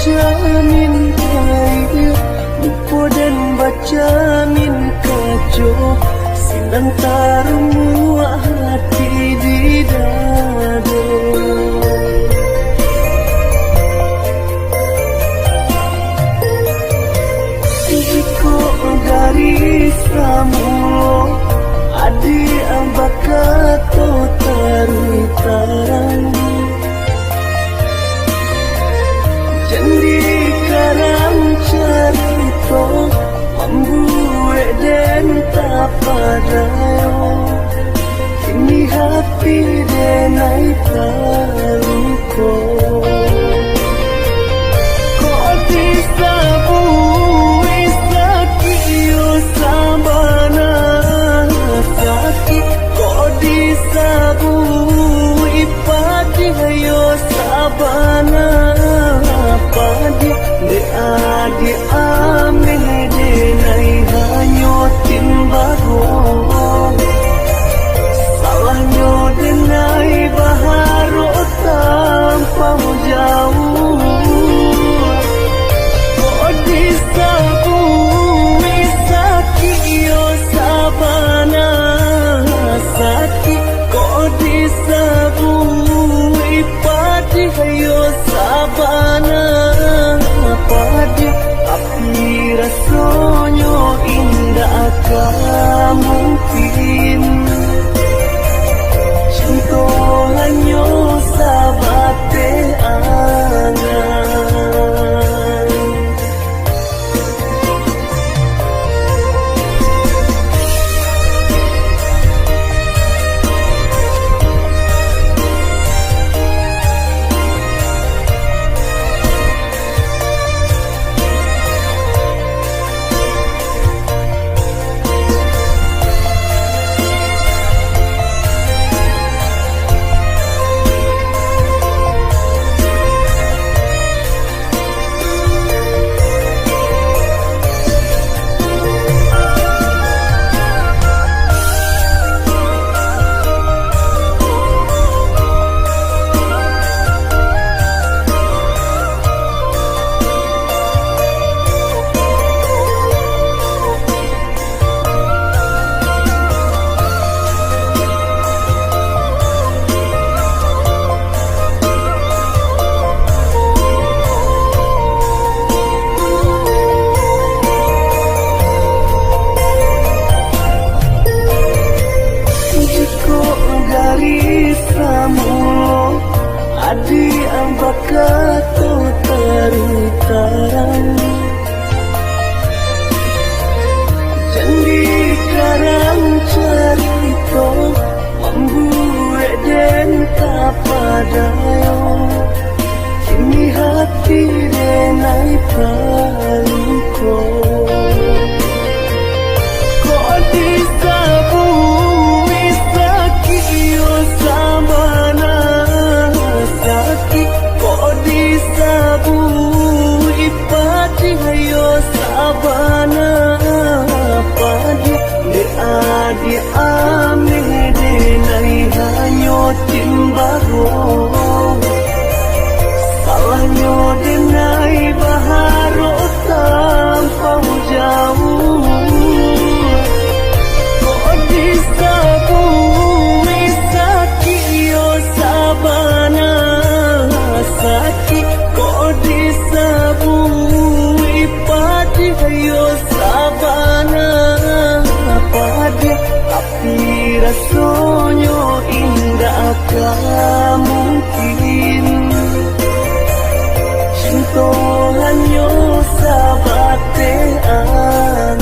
min kaya lupa dan baca min kaco silang tarumu hati di dada. Iko garis ramu adi ambakato taruh tarang Jandi karang cerita membuat dan tak padayo kini hati denai taluko kau disabui sakio sabana sakit kau disabui padayo sabana padi de adi amin de nai hanyo timbago salahnya de nai baharo tanpa jauh kau disabui sakio sabana sakit kau disabui padi hayo sabana padi api rasanya indah akan mungkin cinta hanya sahabat angan. Adi ambakato taruh tarang Jandi karang cerita membuat dan tak padayo kini hati denai paluko kau disabui sakio sabana sakit kau disabui padi hayo sabana padi de adi ame de nai hanyo timbago salahnya de nai baharo tanpa jauh kau disabui sakio sabana sakit kau disabui padi hayo sabana padi api rasanya indah akan mungkin cinta hanya sahabat angan.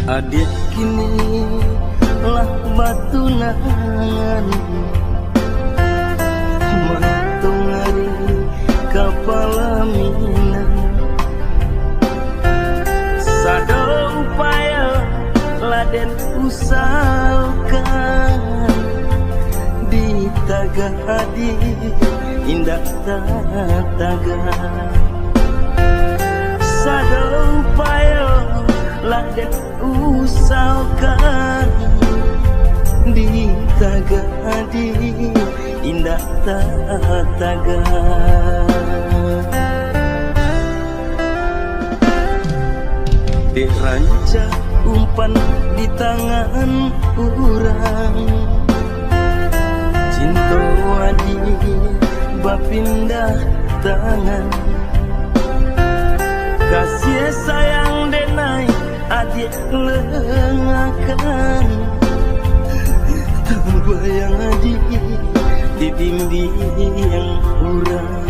Adik kini lah batu nangan Mantung hari kepala minang Sado upaya laden usahakan Di tagadi indah taga Sado upaya laden usahakan Di tagadi indah taga Dek ranca umpan di tangan urang Cinta wadi bapindah tangan Kasih sayang denai adik lengakan Terbayang adik di bimbing urang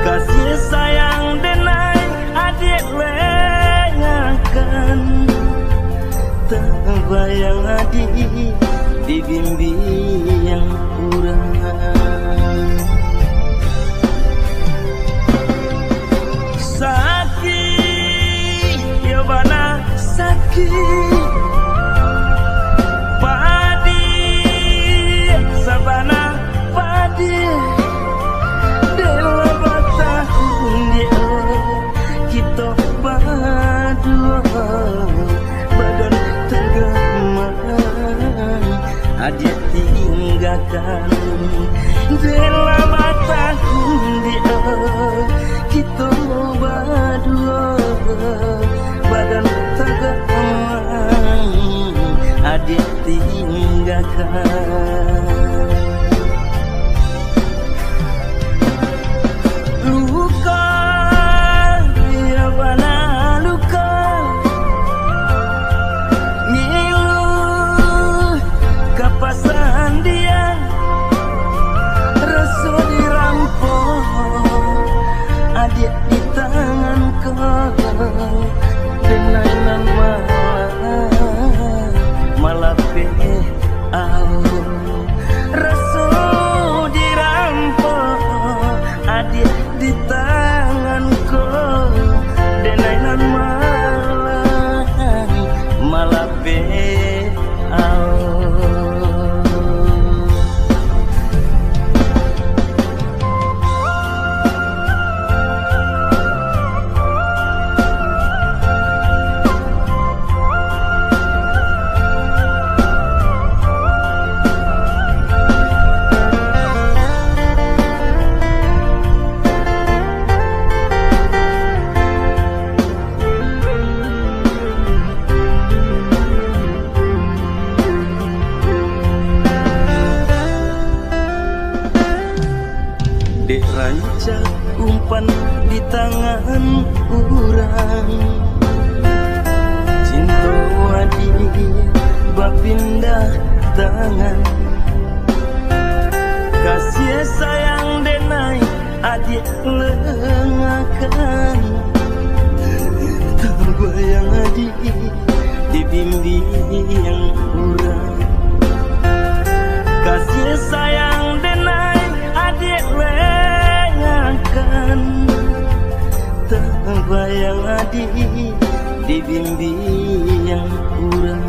Kasih sayang denai adik lengakan Terbayang adik di bimbing urang Sakit ya bana sakit padi sabana padi dewa batahun dia kita berdua badan tergeman adik tinggalkan dewa batahun dia kita berdua badan tergeman adik tinggalkan luka ya bana luka ngilu kapasan dia rasa dirampok adik di tangan kau denainan malah rasa dirampok adik di tangan kau denainan malah Dek ranca umpan di tangan urang Cinta wadi bapindah tangan Kasih sayang denai adik lengakan Terbayang adik di bimbing urang Kasih sayang denai adik lengakan Terbayang adik di bimbing urang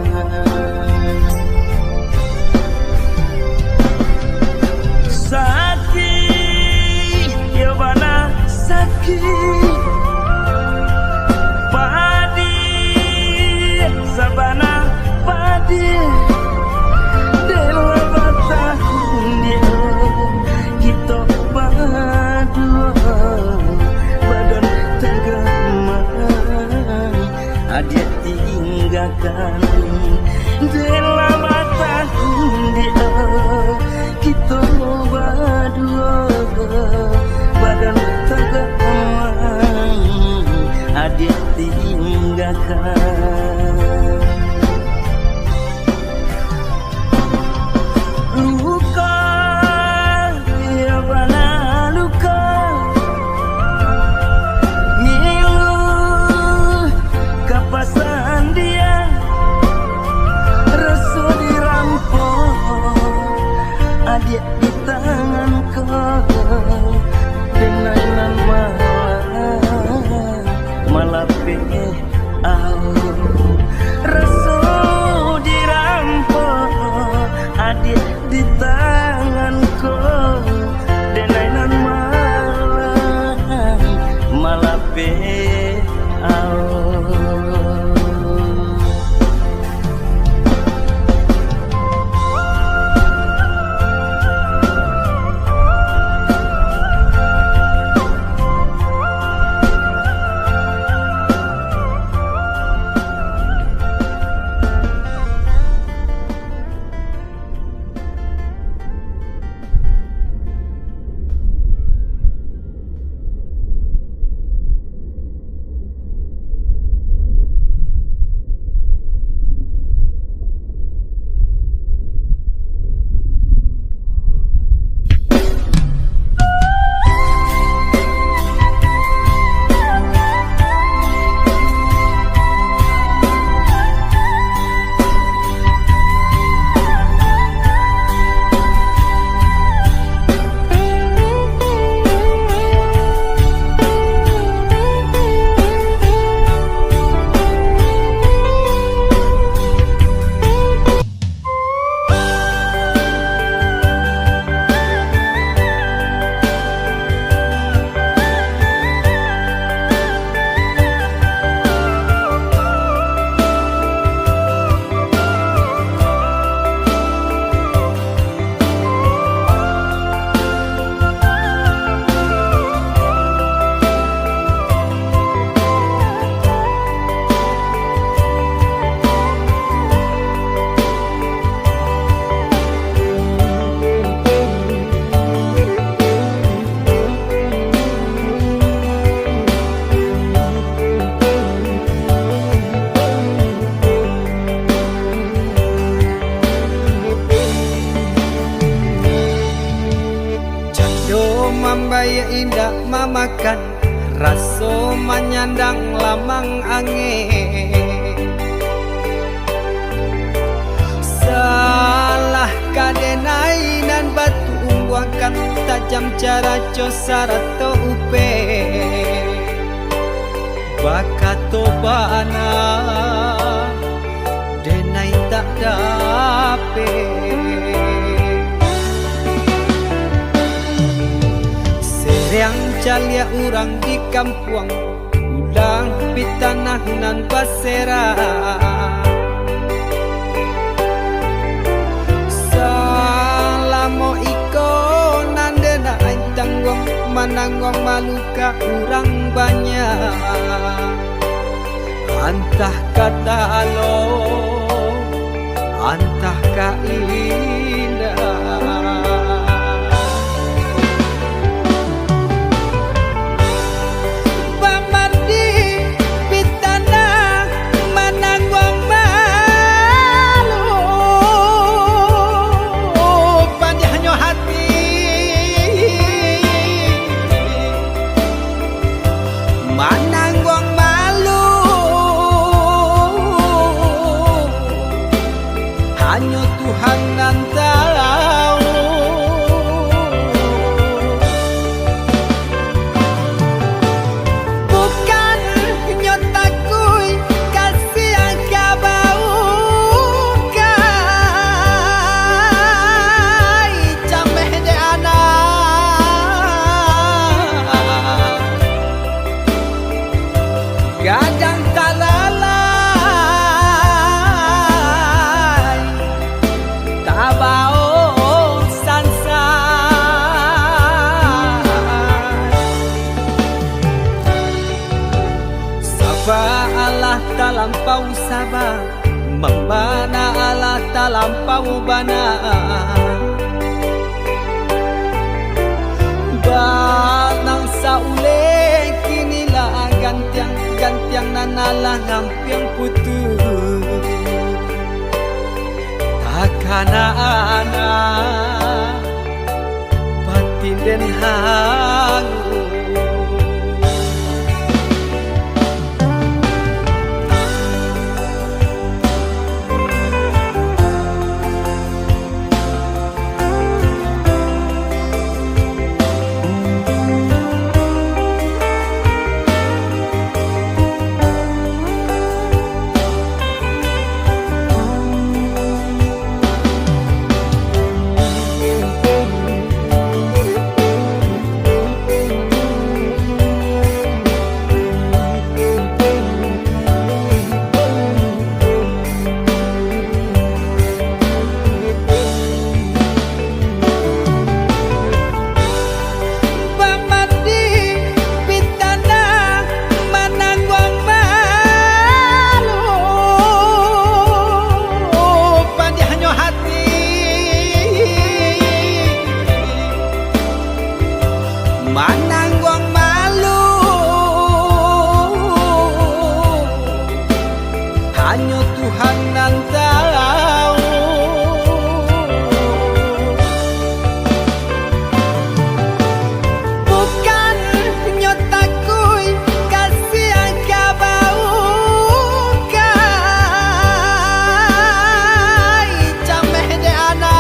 Sakit ya bana sakit padi sabana padi dewa batahun dia kita berdua badan tergeman adik tinggalkan dewa batahun dia kita berdua badan tergeman adik tinggalkan luka ya bana luka ngilu kapasan Rasa dirampok adik di tanganku, denainan malah pe Mambaya indah mamakan raso menyandang lamang angin. Salah kadenainan batu umbuakan tajam cara cosara to upe bakato bana denai tak dape. Yang calia urang di kampung ulang pitanah nan pasera salamo iko nandena ain tanggung mananggong maluka urang banyak antah kata alo antah ka indah. Mananggong malu hanya Tuhan yang tahu. Bukan nyotaku kasih yang kabau kai cameh de anak gadang talalay tabao sansay saba Allah talampau saba membana Allah talampau bana banang saule kinilah gantiang nanalah lampiang putus takana anak batin den hangu. hanya Tuhan yang tahu. Bukan nyotakui kasih yang kau baukan, cameh de anak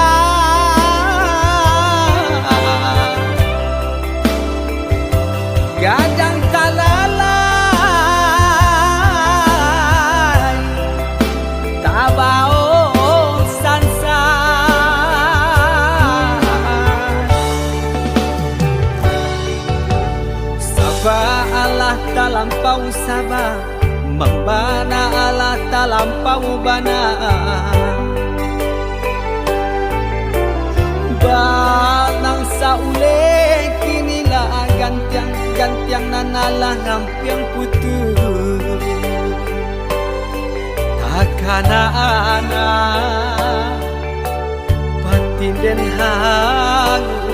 gadang talalai tabao sansa. Sabah Allah talampau sabah, membana Allah talampau bana. Danang saule kinilah gantiang nanalah ngampiang putus. Takana anak batin den hangu.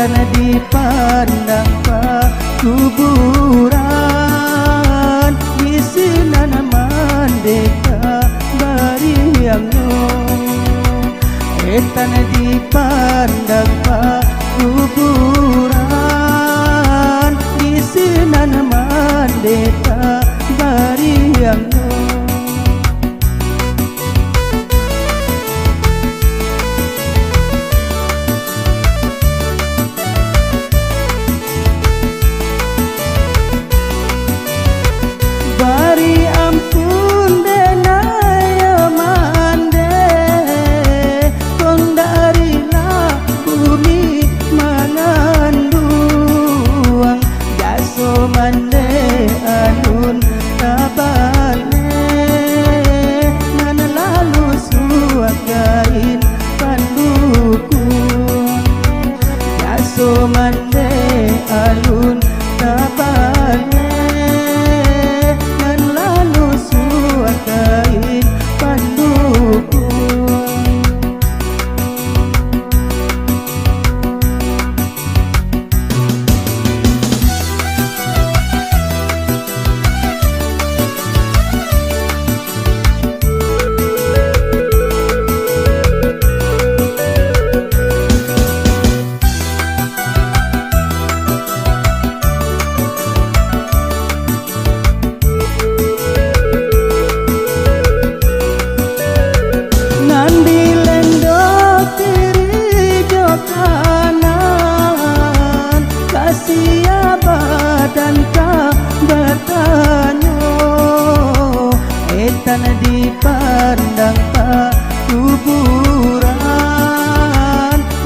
tanah dipandang pa kuburan di sini nama deka bariangno tanah dipandang pa kuburan di sini nama deka bariangno bari ampun denaya mande kong darilah bumi mengandung jaso mande alun tabane mana lalu suagain panduku jaso mande alun tabane kain panduku dan kau bertanya tanah dipandang pa kuburan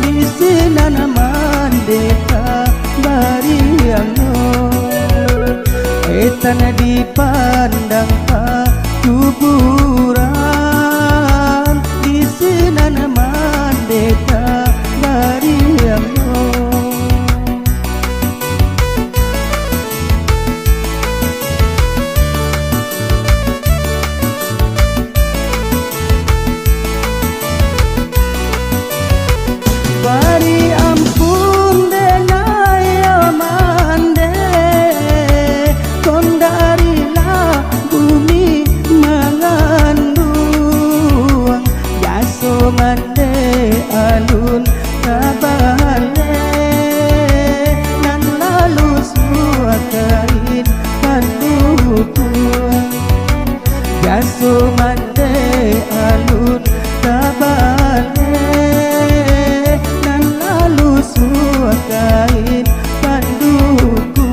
di sini nama deka bariangno tanah dipandang pa kuburan di sini nama deka bariangno bari ampun denaya mande kong darilah bumi mengandung jaso mande alun kabale nan lalu suakain panduku jaso mande alun kabale suakain panduku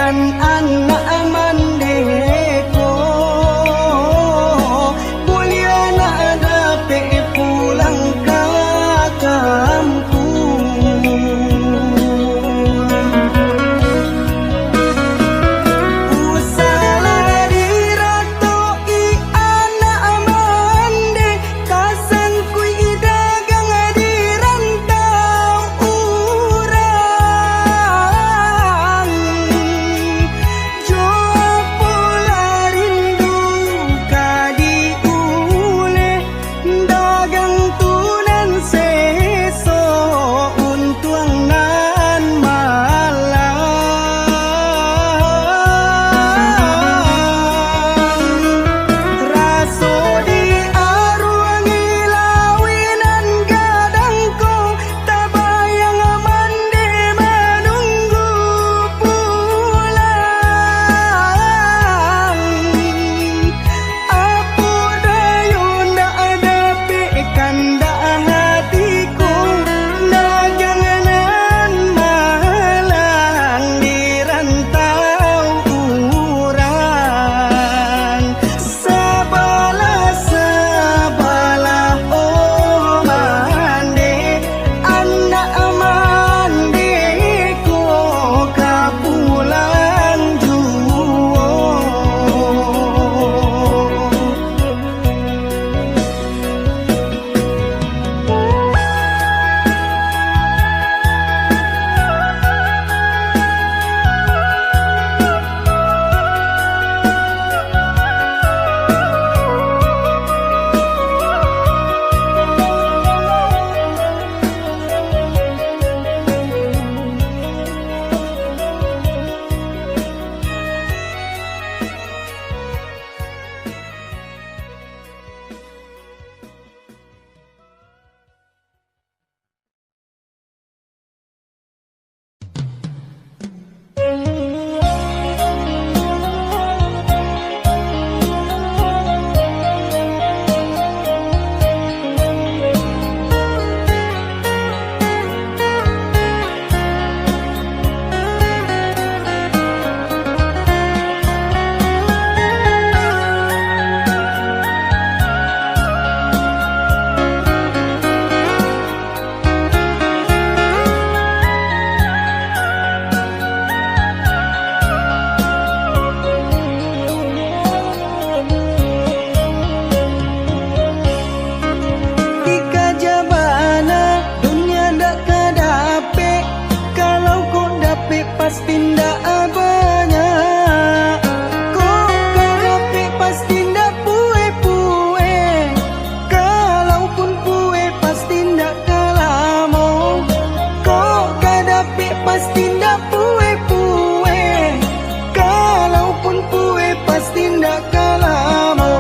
kan anak mandeko mulia nak dapat pulang ke kampung. Usalah diratoi anak mande kasan kui dagang di rantau urang jua pula rindu kadi ule dagang tunan seso untuang nan malang raso di arwangi lawinan gadangku tabayang mande menunggu pulang apu dayun dak ada kanda hatiku dagangan malang di rantau urang sabalah oh mande anak mandeko kapulang juo. Di kajabana dunia dak kadape kalau kau dape pasti ndak banyak kau kadape pasti ndak pue-pue kalaupun pue pasti ndak kalamo kau kadape pasti ndak pue-pue kalaupun pue pasti ndak kalamo.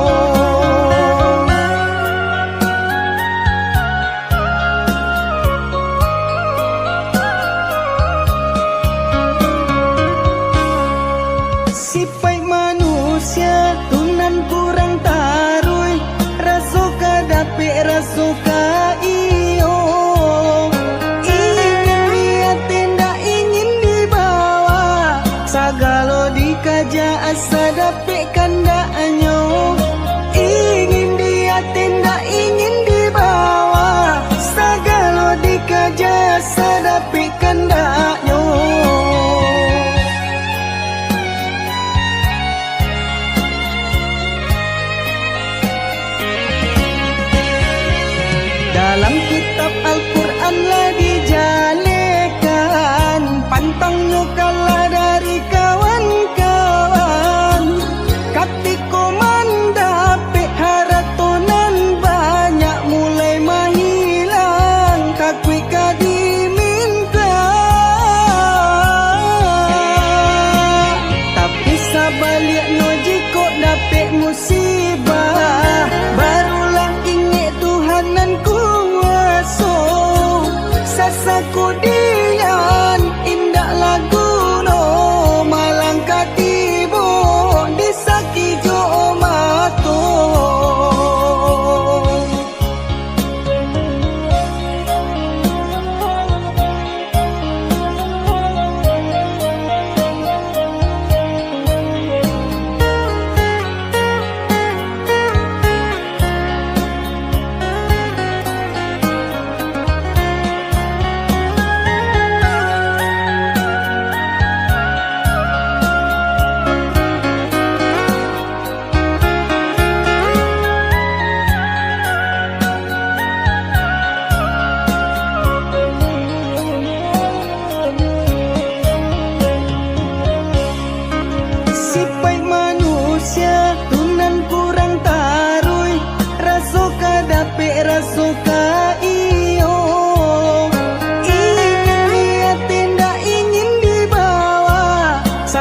Sipai manusia tunan kurang tarui raso kadape raso ka iyo ingin lihat tenda ingin dibawa sagalo dikaja asa dape kandaknya ingin dia tenda ingin dibawa sagalo dikaja asa dape kandaknya. Dalam kitab Al-Quran lah dijalekan pantangnya kalah dari kawan-kawan katiko mandape haratonan banyak mulai mahilang kakui kadiminta tapi sabalik no jiko dape musibah barulah ingat Tuhanan kuasa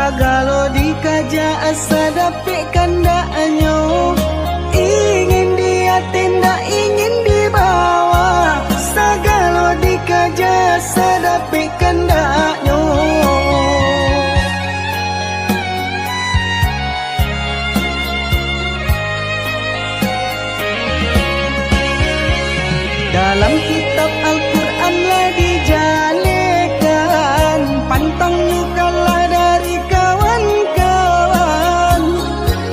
Sagalo dikaja asa dapik kandaanyo. Ingin dia tindak ingin dibawa. Sagalo dikaja asa dapik kandaanyo. Dalam kitab Al-Quran lah dijalekan, pantang kalah dari kawan-kawan.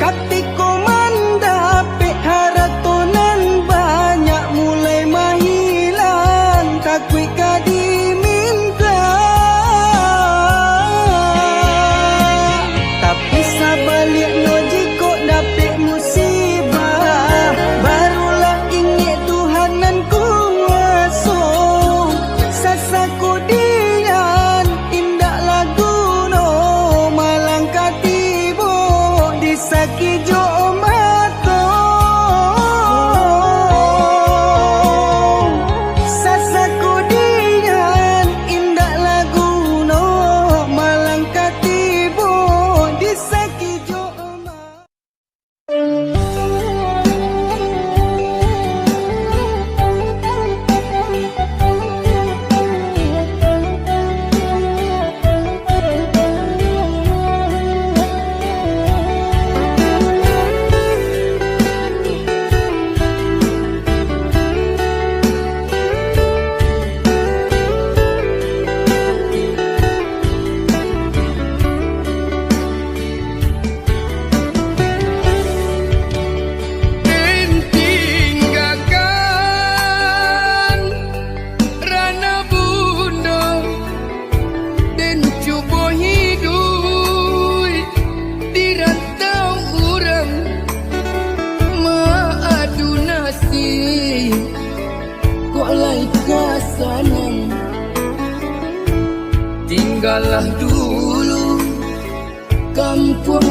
Katiko mandapik haratonan banyak mulai mahilang, takwi ka diminta. Tapi sabaliknya jika dapik musibah, barulah ingat Tuhanan kuasa. Sasaku dian indak lagu no, malang katibo disaki jo mato. Sasaku dian indak lagu no, malang katibo disaki jo mato. Tinggalkan rana bunda dan cuba hidup di rantau orang maadu nasib kok lai kasanan. Tinggallah dulu kampung